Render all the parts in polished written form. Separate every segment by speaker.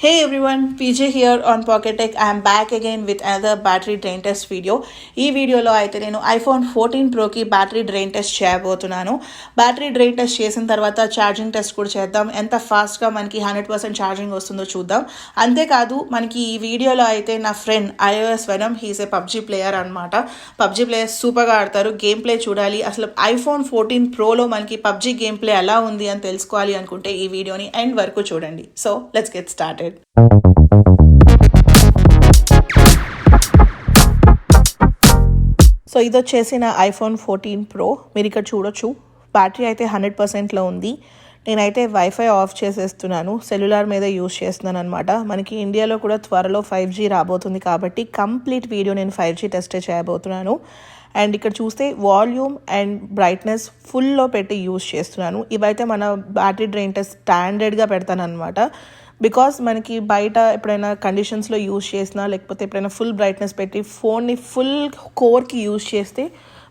Speaker 1: Hey everyone, PJ here on Pocket Tech. I am back again with another battery drain test video. ఈ వీడియోలో అయితే నేను iPhone 14 ప్రోకి battery drain test చేయబోతున్నాను. Battery drain test చేసిన తర్వాత charging test కూడా చేద్దాం. ఎంత ఫాస్ట్గా మనకి 100% ఛార్జింగ్ వస్తుందో చూద్దాం. అంతేకాదు మనకి ఈ వీడియోలో అయితే నా ఫ్రెండ్ iOS వెనమ్, హీస్ ఏ పబ్జీ ప్లేయర్ అనమాట. పబ్జీ ప్లేయర్ సూపర్గా ఆడతారు. గేమ్ ప్లే చూడాలి, అసలు ఐఫోన్ 14 ప్రోలో మనకి పబ్జీ గేమ్ ప్లే ఎలా ఉంది అని తెలుసుకోవాలి అనుకుంటే ఈ వీడియోని ఎండ్ వరకు చూడండి. So let's get started. So ఇది వచ్చేసి నా ఐఫోన్ 14 ప్రో. మీరు ఇక్కడ చూడొచ్చు, బ్యాటరీ అయితే 100%లో ఉంది. నేనైతే వైఫై ఆఫ్ చేసేస్తున్నాను, సెల్యులార్ మీద యూజ్ చేస్తున్నాను అనమాట. మనకి ఇండియాలో కూడా త్వరలో 5G రాబోతుంది కాబట్టి కంప్లీట్ వీడియో నేను 5G టెస్టే చేయబోతున్నాను. అండ్ ఇక్కడ చూస్తే వాల్యూమ్ అండ్ బ్రైట్నెస్ ఫుల్లో పెట్టి యూజ్ చేస్తున్నాను. ఇవైతే మన బ్యాటరీ డ్రైన్ టెస్ట్ స్టాండర్డ్గా పెడతాను అనమాట. బికాస్ మనకి బయట ఎప్పుడైనా కండిషన్స్లో యూజ్ చేసినా, లేకపోతే ఎప్పుడైనా ఫుల్ బ్రైట్నెస్ పెట్టి ఫోన్ని ఫుల్ కోర్కి యూజ్ చేస్తే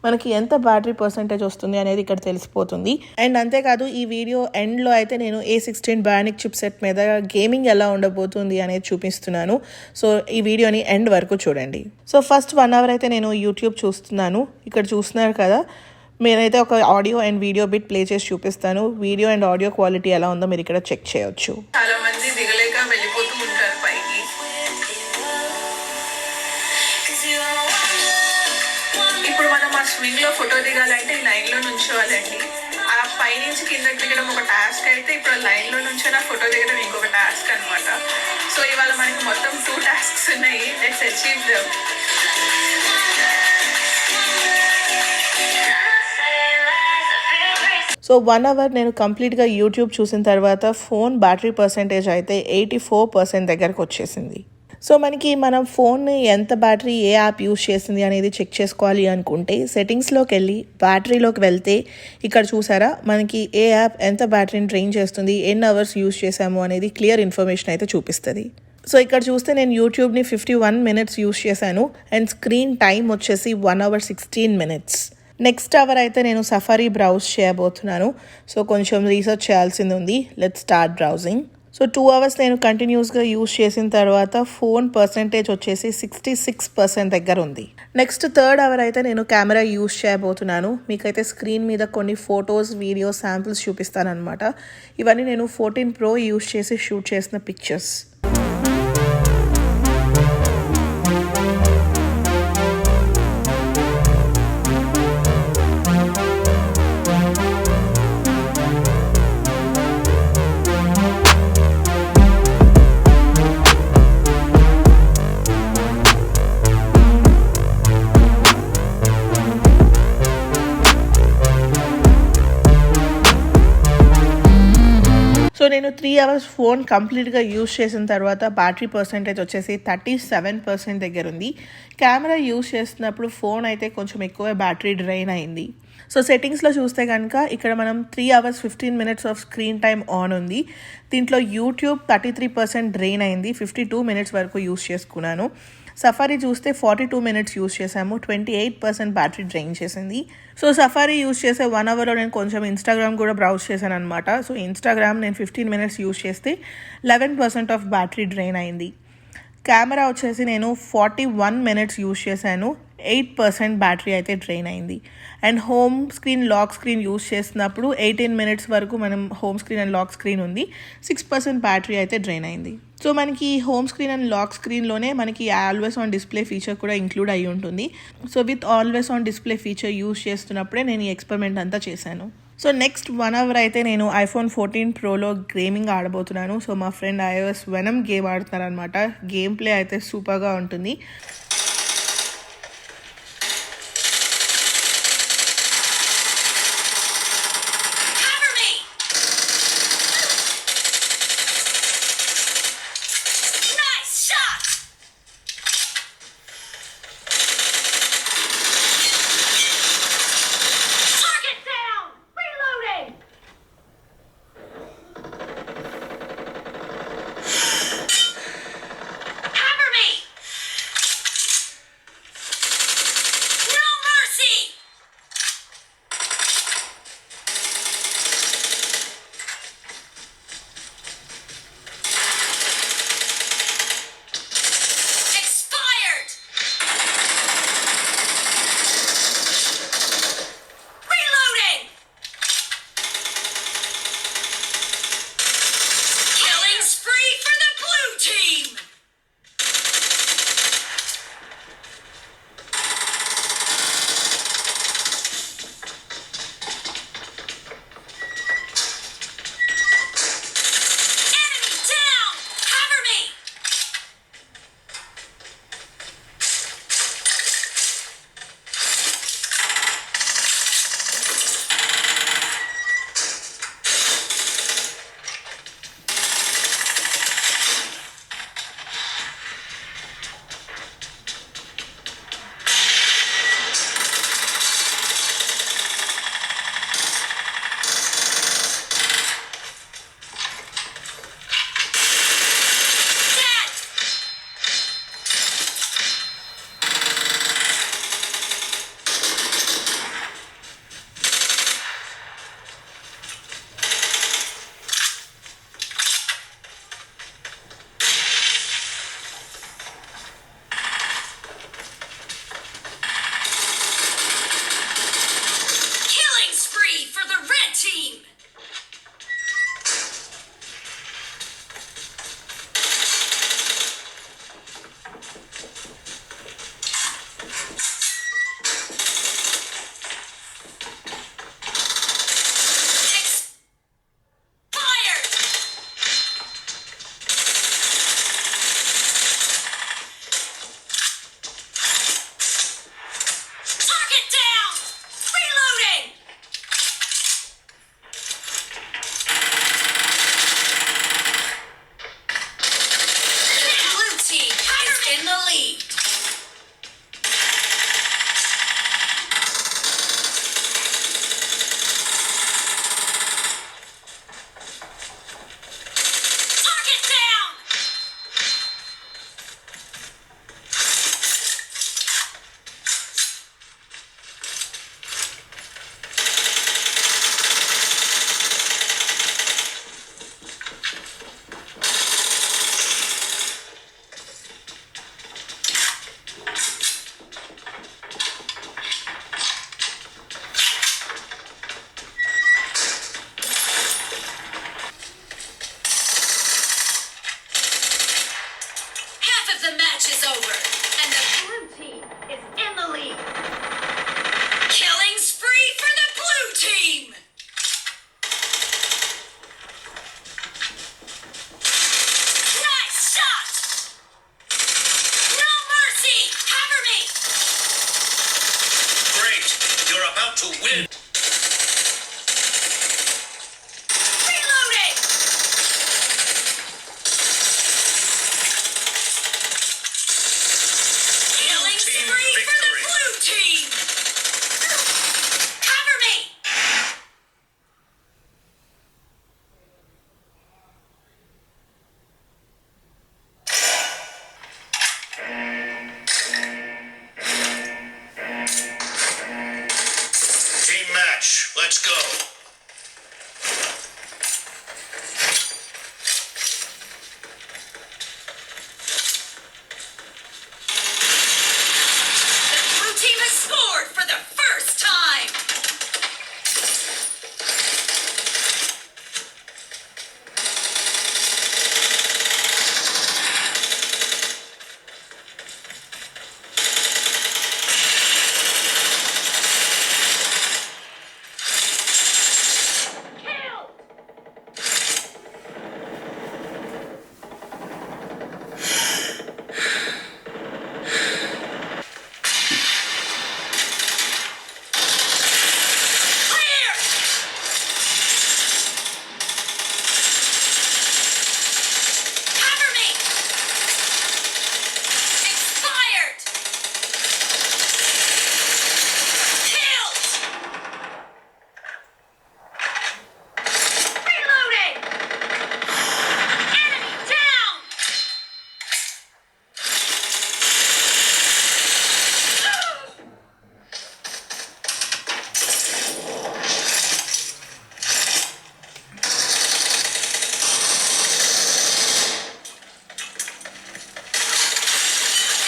Speaker 1: మనకి ఎంత బ్యాటరీ పర్సెంటేజ్ వస్తుంది అనేది ఇక్కడ తెలిసిపోతుంది. అండ్ అంతేకాదు ఈ వీడియో ఎండ్లో అయితే నేను A16 బయానిక్ చిప్ సెట్ మీద గేమింగ్ ఎలా ఉండబోతుంది అనేది చూపిస్తున్నాను. సో ఈ వీడియోని ఎండ్ వరకు చూడండి. సో ఫస్ట్ 1 అవర్ అయితే నేను యూట్యూబ్ చూస్తున్నాను. ఇక్కడ చూస్తున్నారు కదా, నేనైతే ఒక audio and video bit play చేసి చూపిస్తాను. వీడియో అండ్ ఆడియో క్వాలిటీ ఎలా ఉందో మీరు ఇక్కడ చెక్ చేయొచ్చు.
Speaker 2: చాలా మంది దిగలేక వెళ్ళిపోతూ ఉంటారు పైకి. ఇప్పుడు మనం ఆ స్వింగ్ లో ఫోటో దిగాలంటే ఈ లైన్ లో నుంచోవాలండి. ఆ పైనుంచి కిందకి దిగడం ఒక టాస్క్ అయితే, ఇప్పుడు లైన్ లో నుంచి ఫోటో దిగడం ఇంకొక టాస్క్ అనమాట. సో ఇవాళ మనకి మొత్తం 2 టాస్క్స్ ఉన్నాయి. Let's achieve them.
Speaker 1: So 1 hour నేను కంప్లీట్గా యూట్యూబ్ చూసిన తర్వాత ఫోన్ బ్యాటరీ పర్సెంటేజ్ అయితే 84% దగ్గరకు వచ్చేసింది. సో మనకి మనం ఫోన్ని ఎంత బ్యాటరీ ఏ యాప్ యూజ్ చేసింది అనేది చెక్ చేసుకోవాలి అనుకుంటే సెట్టింగ్స్లోకి వెళ్ళి బ్యాటరీలోకి వెళ్తే ఇక్కడ చూసారా, మనకి ఏ యాప్ ఎంత బ్యాటరీని డ్రైన్ చేస్తుంది, ఎన్ని అవర్స్ యూజ్ చేసాము అనేది క్లియర్ ఇన్ఫర్మేషన్ అయితే చూపిస్తుంది. సో ఇక్కడ చూస్తే నేను యూట్యూబ్ని 51 మినిట్స్ యూజ్ చేశాను అండ్ స్క్రీన్ టైం వచ్చేసి 1 అవర్ 16 మినిట్స్. నెక్స్ట్ అవర్ అయితే నేను సఫారీ బ్రౌజ్ చేయబోతున్నాను. సో కొంచెం రీసెర్చ్ చేయాల్సింది ఉంది. Let's start browsing. So 2 hours నేను కంటిన్యూస్గా యూజ్ చేసిన తర్వాత ఫోన్ పర్సెంటేజ్ వచ్చేసి 66% దగ్గర ఉంది. నెక్స్ట్ 3rd అవర్ అయితే నేను కెమెరా యూజ్ చేయబోతున్నాను. మీకైతే స్క్రీన్ మీద కొన్ని ఫొటోస్, వీడియోస్, శాంపిల్స్ చూపిస్తాను అనమాట. ఇవన్నీ నేను 14 ప్రో యూజ్ చేసి షూట్ చేసిన పిక్చర్స్. సో నేను 3 అవర్స్ ఫోన్ కంప్లీట్గా యూజ్ చేసిన తర్వాత బ్యాటరీ పర్సెంటేజ్ వచ్చేసి 37% దగ్గర ఉంది. కెమెరా యూజ్ చేస్తున్నప్పుడు ఫోన్ అయితే కొంచెం ఎక్కువ బ్యాటరీ డ్రైన్ అయింది. సో సెట్టింగ్స్లో చూస్తే కనుక ఇక్కడ మనం 3 hours 15 minutes off screen time on ఉంది. దీంట్లో యూట్యూబ్ 33% డ్రైన్ అయింది. 52 మినిట్స్ వరకు యూజ్ చేసుకున్నాను. సఫారీ చూస్తే 42 మినిట్స్ యూజ్ చేసాము, 28% బ్యాటరీ డ్రైన్ చేసింది. సో సఫారీ యూజ్ చేసే 1 అవర్లో నేను కొంచెం ఇన్స్టాగ్రామ్ కూడా బ్రౌజ్ చేశాను అనమాట. సో ఇన్స్టాగ్రామ్ నేను 15 మినిట్స్ యూజ్ చేస్తే 11% ఆఫ్ బ్యాటరీ డ్రైన్ అయింది. కెమెరా వచ్చేసి నేను 41 మినిట్స్ యూజ్ చేశాను, 8% బ్యాటరీ అయితే డ్రైన్ అయింది. And home screen, lock screen use చేసినప్పుడు 18 మినిట్స్ వరకు మనం home screen and lock screen ఉంది, 6% బ్యాటరీ అయితే డ్రైన్ అయింది. సో మనకి హోమ్ స్క్రీన్ అండ్ లాక్ స్క్రీన్లోనే మనకి ఆల్వేస్ ఆన్ డిస్ప్లే ఫీచర్ కూడా ఇంక్లూడ్ అయ్యి ఉంటుంది. So with always on display feature use చేస్తున్నప్పుడే నేను ఈ ఎక్స్పెరిమెంట్ అంతా చేశాను. సో నెక్స్ట్ 1 అవర్ అయితే నేను ఐఫోన్ 14 ప్రోలో గేమింగ్ ఆడబోతున్నాను. సో మా ఫ్రెండ్ iOS వెనమ్ గేమ్ ఆడుతున్నారు అనమాట. గేమ్ ప్లే అయితే సూపర్గా ఉంటుంది.
Speaker 3: of the match is over, and the blue team is in the lead. Killing spree for the blue team! Nice shot! No mercy! Cover me!
Speaker 4: Great! You're about to win!
Speaker 3: Reloading! Killing
Speaker 4: Team
Speaker 3: spree for the
Speaker 4: victory.
Speaker 3: blue team! Cover me!
Speaker 4: Team match, let's go!
Speaker 3: The blue team has scored for the first time! Kill! Clear! Cover me! Expired! Killed! Reloading! Enemy down!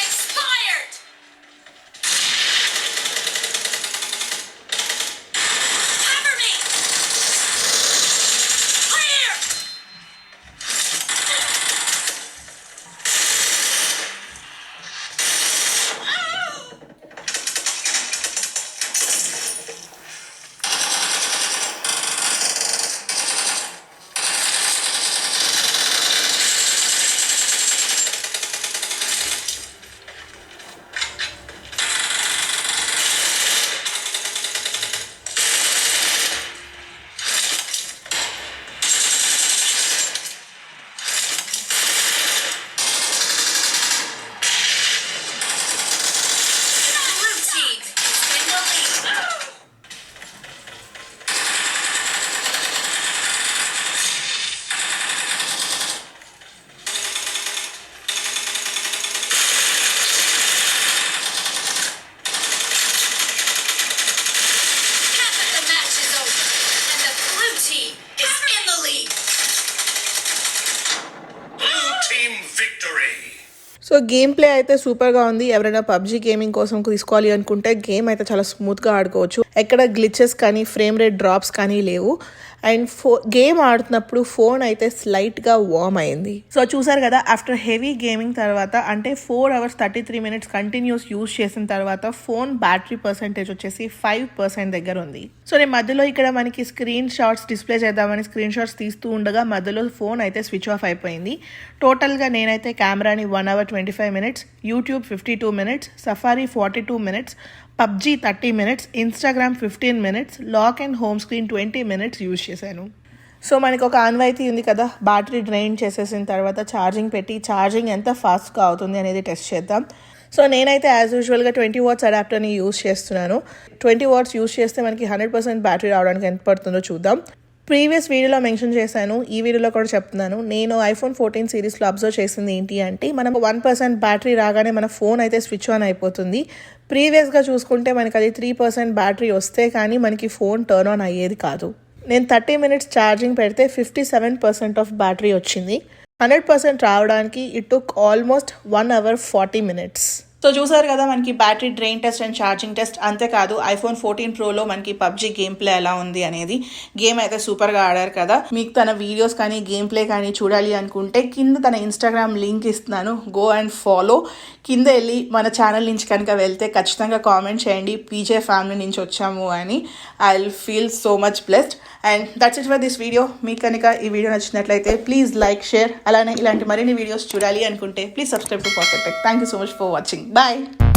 Speaker 3: Expired! Cover me! Clear! Blue team in the lead. Half of the match is over, and the blue team is in the lead.
Speaker 4: Blue team victory!
Speaker 1: So game play అయితే సూపర్గా ఉంది. ఎవరైనా PUBG gaming కోసం తీసుకోవాలి అనుకుంటే game అయితే చాలా స్మూత్గా ఆడుకోవచ్చు. ఎక్కడ గ్లిచెస్ కానీ ఫ్రేమ్ రేట్ డ్రాప్స్ కానీ లేవు. అండ్ గేమ్ ఆడుతున్నప్పుడు ఫోన్ అయితే స్లైట్గా వార్మ్ అయింది. సో చూసారు కదా, ఆఫ్టర్ హెవీ గేమింగ్ తర్వాత అంటే 4 hours 33 minutes కంటిన్యూస్ యూస్ చేసిన తర్వాత ఫోన్ బ్యాటరీ పర్సెంటేజ్ వచ్చేసి 5% దగ్గర ఉంది. సో నేను మధ్యలో ఇక్కడ మనకి స్క్రీన్ షాట్స్ డిస్ప్లే చేద్దామని స్క్రీన్ షాట్స్ తీస్తూ ఉండగా మధ్యలో ఫోన్ అయితే స్విచ్ ఆఫ్ అయిపోయింది. టోటల్గా నేనైతే కెమెరాని 1 hour 25 minutes, YouTube 52 minutes, Safari 42 minutes, PUBG 30 minutes, Instagram 15 minutes, lock and home screen 20 minutes use చేశాను. సో మనకి ఒక ఆన్వాయితీ ఉంది కదా, బ్యాటరీ డ్రైన్ చేసేసిన తర్వాత ఛార్జింగ్ పెట్టి ఛార్జింగ్ ఎంత ఫాస్ట్గా అవుతుంది అనేది టెస్ట్ చేద్దాం. సో నేనైతే యాజ్ యూజువల్గా 20 watts అడాప్టర్ని యూజ్ చేస్తున్నాను. 20 watts యూజ్ చేస్తే మనకి 100% బ్యాటరీ రావడానికి ఎంత పడుతుందో చూద్దాం. ప్రీవియస్ వీడియోలో మెన్షన్ చేశాను, ఈ వీడియోలో కూడా చెప్తున్నాను. నేను ఐఫోన్ 14 సిరీస్లో అబ్జర్వ్ చేసింది ఏంటి అంటే మనం 1% బ్యాటరీ రాగానే మన ఫోన్ అయితే స్విచ్ ఆన్ అయిపోతుంది. ప్రీవియస్గా చూసుకుంటే మనకి అది 3% బ్యాటరీ వస్తే కానీ మనకి ఫోన్ టర్న్ ఆన్ అయ్యేది కాదు. నేను 30 minutes ఛార్జింగ్ పెడితే 57% ఆఫ్ బ్యాటరీ వచ్చింది. 100% రావడానికి it took almost 1 hour 40 minutes. So చూసారు కదా మనకి battery drain test and charging test. అంతేకాదు ఐఫోన్ 14 ప్రోలో మనకి పబ్జీ గేమ్ ప్లే ఎలా ఉంది అనేది. గేమ్ అయితే సూపర్గా ఆడారు కదా. మీకు తన వీడియోస్ కానీ గేమ్ ప్లే కానీ చూడాలి అనుకుంటే కింద తన ఇన్స్టాగ్రామ్ లింక్ ఇస్తున్నాను, గో అండ్ ఫాలో. కింద వెళ్ళి మన ఛానల్ నుంచి కనుక వెళ్తే ఖచ్చితంగా కామెంట్ చేయండి పీజే ఫ్యామిలీ నుంచి వచ్చాము అని. I will feel so much blessed. And that's it for this video. మీకు కనుక ఈ వీడియో నచ్చినట్లయితే ప్లీజ్ లైక్, షేర్. అలానే ఇలాంటి మరిన్ని వీడియోస్ చూడాలి అనుకుంటే please subscribe to pocket tech. Thank you so much for watching. Bye.